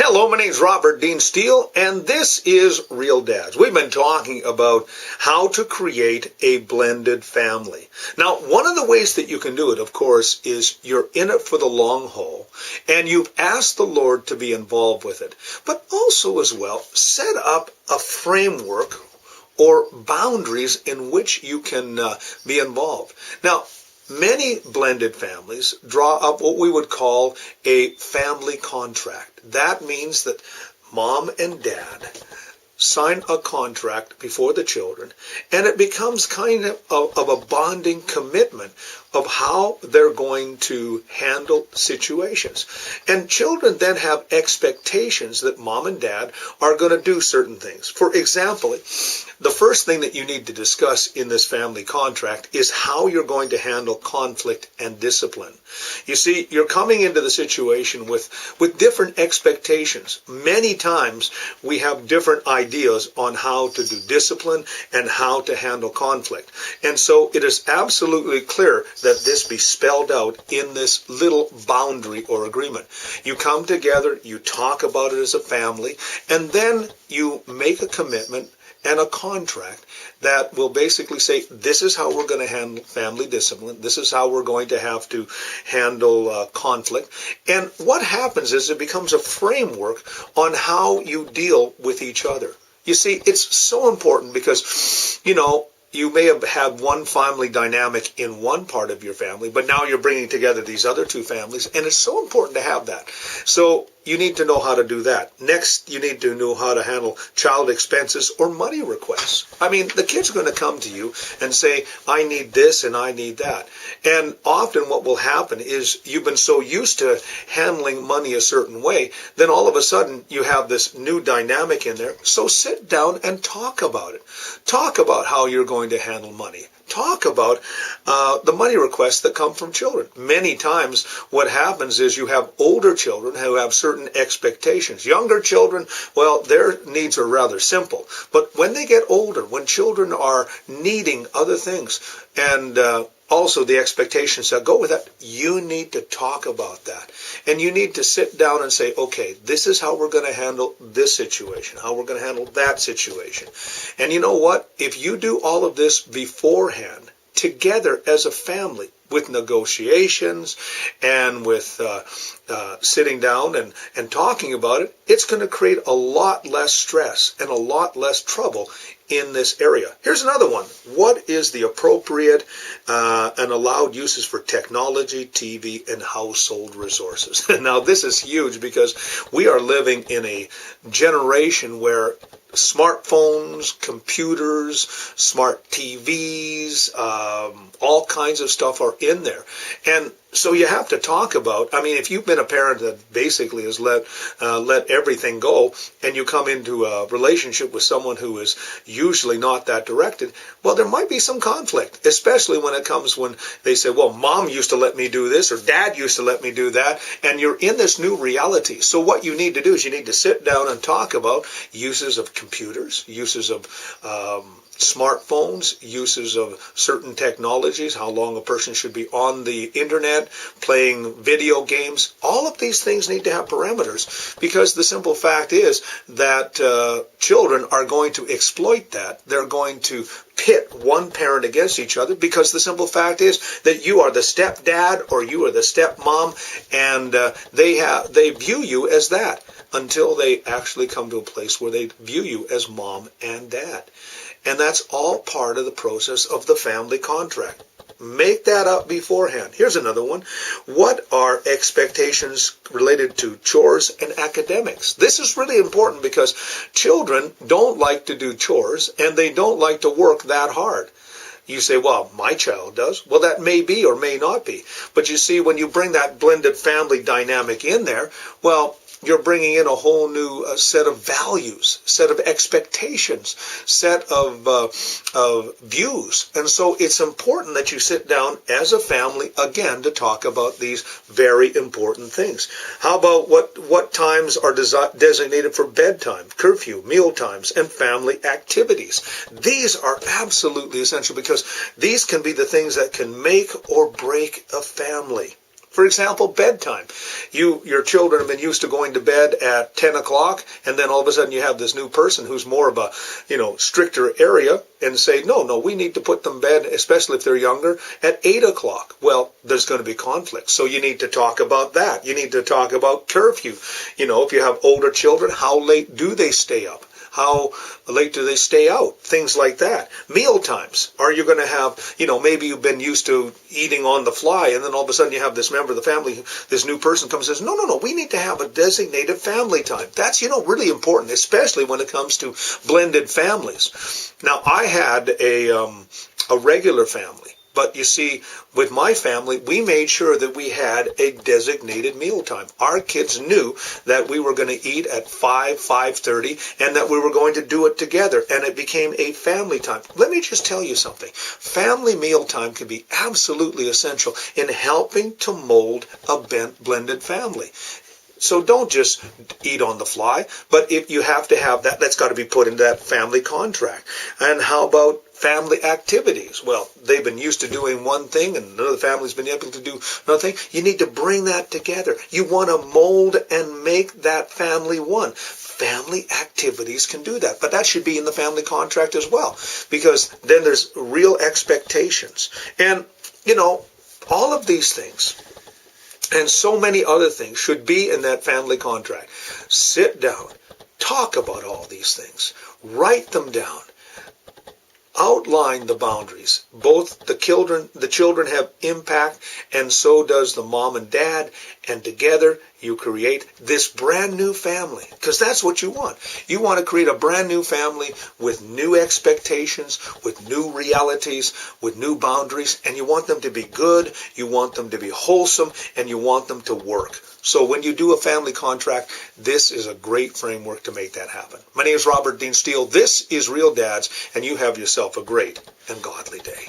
Hello, my name's Robert Dean Steele, and this is Real Dads. We've been talking about how to create a blended family. Now, one of the ways that you can do it, of course, is you're in it for the long haul, and you've asked the Lord to be involved with it. But also as well, set up a framework or boundaries in which you can be involved. Now, many blended families draw up what we would call a family contract. That means that mom and dad sign a contract before the children, and it becomes kind of a bonding commitment of how they're going to handle situations. And children then have expectations that mom and dad are going to do certain things. For example, the first thing that you need to discuss in this family contract is how you're going to handle conflict and discipline. You see, you're coming into the situation with different expectations. Many times we have different ideas on how to do discipline and how to handle conflict. And so it is absolutely clear that this be spelled out in this little boundary or agreement. You come together, you talk about it as a family, and then you make a commitment and a contract that will basically say, this is how we're going to handle family discipline. This is how we're going to have to handle conflict. And what happens is it becomes a framework on how you deal with each other. You see, it's so important because, you may have had one family dynamic in one part of your family, but now you're bringing together these other two families, and it's so important to have that. So you need to know how to do that. Next, you need to know how to handle child expenses or money requests. I mean, the kid's going to come to you and say, I need this and I need that. And often what will happen is you've been so used to handling money a certain way, then all of a sudden you have this new dynamic in there. So sit down and talk about it. Talk about how you're going to handle money. Talk about the money requests that come from children. Many times what happens is you have older children who have certain expectations. Younger children, well, their needs are rather simple. But when they get older, when children are needing other things, and also the expectations that go with that, you need to talk about that. And you need to sit down and say, okay, this is how we're going to handle this situation, how we're going to handle that situation. And you know what? If you do all of this beforehand, together as a family, with negotiations and with sitting down and talking about it, it's going to create a lot less stress and a lot less trouble in this area. Here's another one. What is the appropriate and allowed uses for technology, TV, and household resources? Now, this is huge because we are living in a generation where smartphones, computers, smart TVs, all kinds of stuff are in there. And so you have to talk about, if you've been a parent that basically has let everything go, and you come into a relationship with someone who is usually not that directed, well, there might be some conflict, especially when it comes when they say, well, mom used to let me do this, or dad used to let me do that, and you're in this new reality. So what you need to do is you need to sit down and talk about uses of computers, uses of smartphones, uses of certain technologies, how long a person should be on the internet, playing video games. All of these things need to have parameters, because the simple fact is that children are going to exploit that. They're going to pit one parent against each other, because the simple fact is that you are the stepdad or you are the stepmom, and they view you as that until they actually come to a place where they view you as mom and dad. And that's all part of the process of the family contract. Make that up beforehand. Here's another one. What are expectations related to chores and academics? This is really important because children don't like to do chores and they don't like to work that hard. You say, well, my child does. Well, that may be or may not be. But you see, when you bring that blended family dynamic in there, well, you're bringing in a whole new set of values, set of expectations, set of views. And so it's important that you sit down as a family, again, to talk about these very important things. How about what times are designated for bedtime, curfew, meal times, and family activities? These are absolutely essential because these can be the things that can make or break a family. For example, bedtime. Your children have been used to going to bed at 10 o'clock, and then all of a sudden you have this new person who's more of a, stricter area, and say, no, we need to put them to bed, especially if they're younger, at 8 o'clock. Well, there's going to be conflict. So you need to talk about that. You need to talk about curfew. If you have older children, how late do they stay up? How late do they stay out? Things like that. Meal times. Are you going to have, maybe you've been used to eating on the fly, and then all of a sudden you have this member of the family, this new person comes and says, no, we need to have a designated family time. That's, really important, especially when it comes to blended families. Now, I had a regular family. But you see, with my family, we made sure that we had a designated meal time. Our kids knew that we were going to eat at 5:30, and that we were going to do it together, and it became a family time. Let me just tell you something. Family meal time can be absolutely essential in helping to mold a blended family. So don't just eat on the fly, but if you have to have that, that's got to be put into that family contract. And how about family activities? Well, they've been used to doing one thing, and another family's been able to do another thing. You need to bring that together. You want to mold and make that family one. Family activities can do that, but that should be in the family contract as well, because then there's real expectations. And, all of these things and so many other things should be in that family contract. Sit down, talk about all these things, write them down, outline the boundaries. Both the children have impact, and so does the mom and dad, and together you create this brand new family, because that's what you want. You want to create a brand new family with new expectations, with new realities, with new boundaries, and you want them to be good, you want them to be wholesome, and you want them to work. So when you do a family contract, this is a great framework to make that happen. My name is Robert Dean Steele. This is Real Dads, and you have yourself a great and godly day.